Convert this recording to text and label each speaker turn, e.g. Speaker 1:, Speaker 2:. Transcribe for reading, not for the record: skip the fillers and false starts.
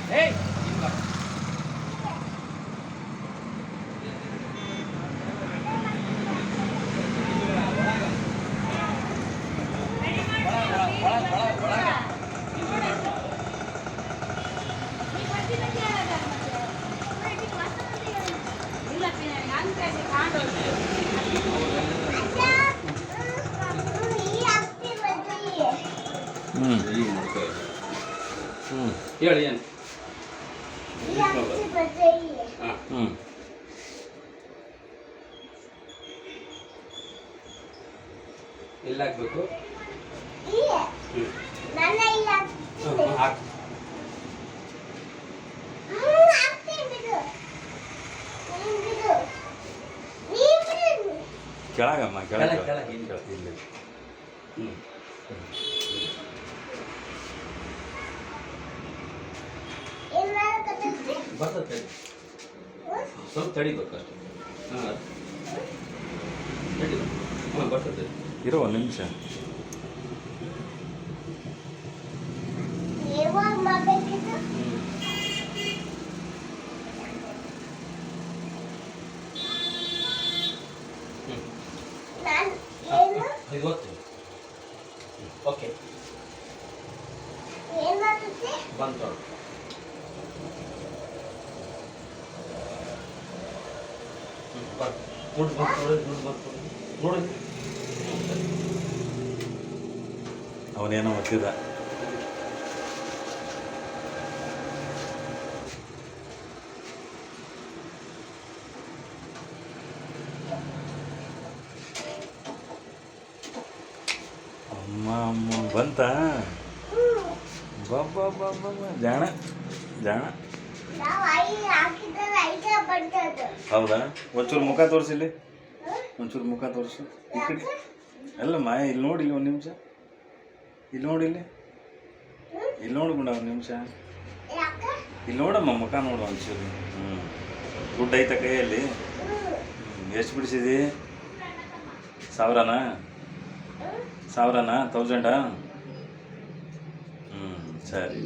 Speaker 1: Hey! ಹೇಳಿ ಏನು ಎಲ್ಲ ಹಾಕ್ಬೇಕು
Speaker 2: ಕೆಳಗಮ್ಮ ಕೆಳಗೆ
Speaker 1: ಇಲ್ಲ ಬರ್ತದೆ ಸ್ವಲ್ಪ ತಡಿಬೇಕು ಅಷ್ಟೇ ಹಾಂ ತಡಿಬೇಕು ಹಾಂ ಬರ್ತದೆ
Speaker 2: ಇರೋ ಒಂದು ನಿಮಿಷ
Speaker 1: ಓಕೆ ಬಂತು ನೋಡಿ
Speaker 2: ಅವನೇನೋ ಒತ್ತಿದ ಅಮ್ಮ ಅಮ್ಮ ಬಂತ ಬಾಬಾ ಜಾಣ ಜಾಣ ಹೌದಾ ಒಂಚೂರು ಮುಖ ತೋರಿಸಿಲ್ಲಿ ಒಂಚೂರು ಮುಖ ತೋರಿಸು ಈ ಕಡೆ ಅಲ್ಲಮ್ಮ ಇಲ್ಲಿ ನೋಡಿ ಇಲ್ಲಿ ಒಂದು ನಿಮಿಷ ಇಲ್ಲಿ ನೋಡಿ ಇಲ್ಲಿ ನೋಡ್ಕೊಂಡ ಒಂದು ನಿಮಿಷ ಇಲ್ಲಿ ನೋಡಮ್ಮ ಮುಖ ನೋಡು ಒಂಚೂರು ದುಡ್ಡು ಐತ ಕೈಯಲ್ಲಿ ಎಷ್ಟು ಬಿಡಿಸಿದಿ 1000ನಾ 1000 1000 ಸರಿ